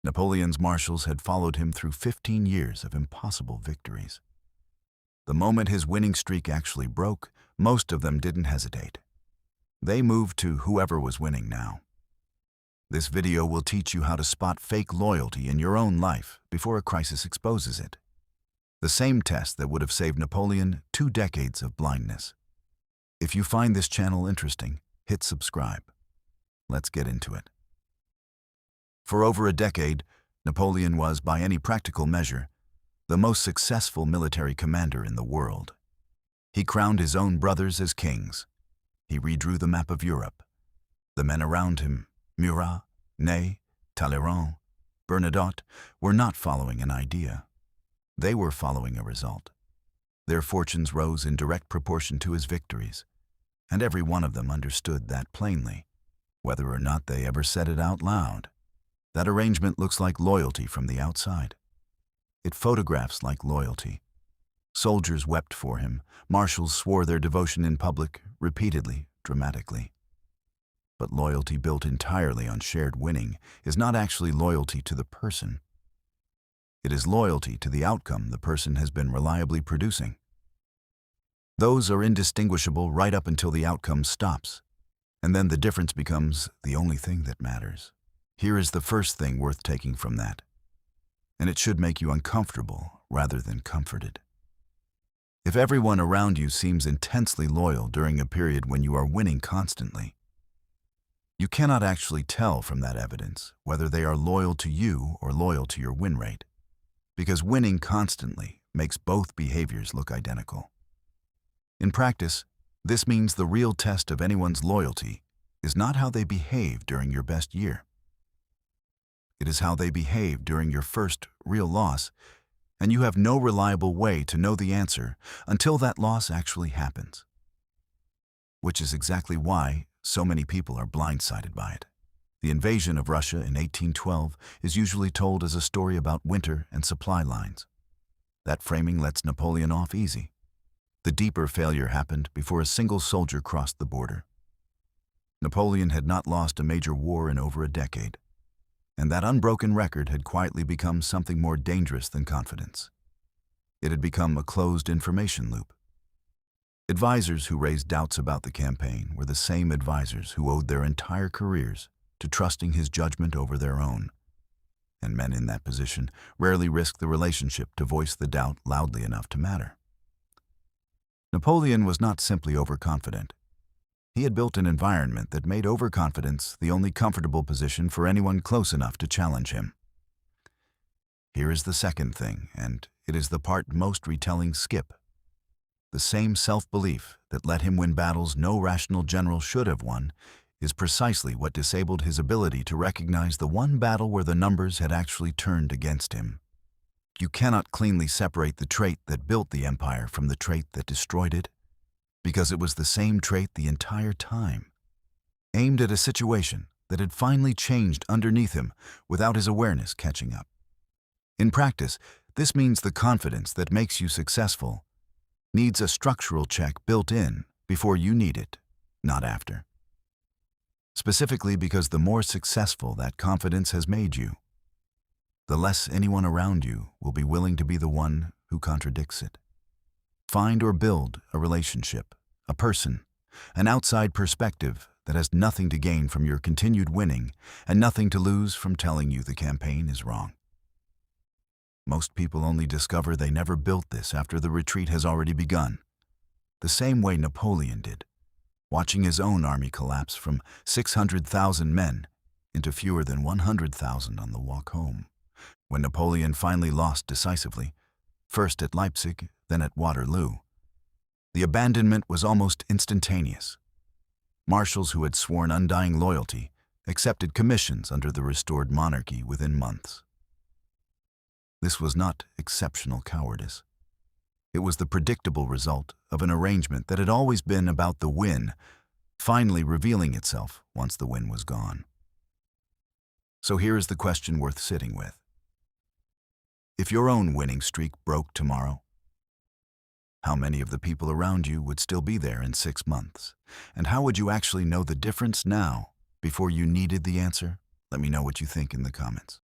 Napoleon's marshals had followed him through 15 years of impossible victories. The moment his winning streak actually broke, most of them didn't hesitate. They moved to whoever was winning now. This video will teach you how to spot fake loyalty in your own life before a crisis exposes it. The same test that would have saved Napoleon 2 decades of blindness. If you find this channel interesting, hit subscribe. Let's get into it. For over a decade, Napoleon was, by any practical measure, the most successful military commander in the world. He crowned his own brothers as kings. He redrew the map of Europe. The men around him, Murat, Ney, Talleyrand, Bernadotte, were not following an idea. They were following a result. Their fortunes rose in direct proportion to his victories, and every one of them understood that plainly, whether or not they ever said it out loud. That arrangement looks like loyalty from the outside. It photographs like loyalty. Soldiers wept for him. Marshals swore their devotion in public, repeatedly, dramatically. But loyalty built entirely on shared winning is not actually loyalty to the person. It is loyalty to the outcome the person has been reliably producing. Those are indistinguishable right up until the outcome stops, and then the difference becomes the only thing that matters. Here is the first thing worth taking from that, and it should make you uncomfortable rather than comforted. If everyone around you seems intensely loyal during a period when you are winning constantly, you cannot actually tell from that evidence whether they are loyal to you or loyal to your win rate, because winning constantly makes both behaviors look identical. In practice, this means the real test of anyone's loyalty is not how they behave during your best year. It is how they behave during your first real loss, and you have no reliable way to know the answer until that loss actually happens. Which is exactly why so many people are blindsided by it. The invasion of Russia in 1812 is usually told as a story about winter and supply lines. That framing lets Napoleon off easy. The deeper failure happened before a single soldier crossed the border. Napoleon had not lost a major war in over a decade, and that unbroken record had quietly become something more dangerous than confidence. It had become a closed information loop. Advisors who raised doubts about the campaign were the same advisors who owed their entire careers to trusting his judgment over their own. And men in that position rarely risked the relationship to voice the doubt loudly enough to matter. Napoleon was not simply overconfident. He had built an environment that made overconfidence the only comfortable position for anyone close enough to challenge him. Here is the second thing, and it is the part most retellings skip. The same self-belief that let him win battles no rational general should have won is precisely what disabled his ability to recognize the one battle where the numbers had actually turned against him. You cannot cleanly separate the trait that built the empire from the trait that destroyed it, because it was the same trait the entire time, aimed at a situation that had finally changed underneath him without his awareness catching up. In practice, this means the confidence that makes you successful needs a structural check built in before you need it, not after. Specifically because the more successful that confidence has made you, the less anyone around you will be willing to be the one who contradicts it. Find or build a relationship, a person, an outside perspective that has nothing to gain from your continued winning and nothing to lose from telling you the campaign is wrong. Most people only discover they never built this after the retreat has already begun, the same way Napoleon did, watching his own army collapse from 600,000 men into fewer than 100,000 on the walk home. When Napoleon finally lost decisively, first at Leipzig, then at Waterloo, the abandonment was almost instantaneous. Marshals who had sworn undying loyalty accepted commissions under the restored monarchy within months. This was not exceptional cowardice. It was the predictable result of an arrangement that had always been about the win, finally revealing itself once the win was gone. So here is the question worth sitting with. If your own winning streak broke tomorrow, how many of the people around you would still be there in 6 months? And how would you actually know the difference now before you needed the answer? Let me know what you think in the comments.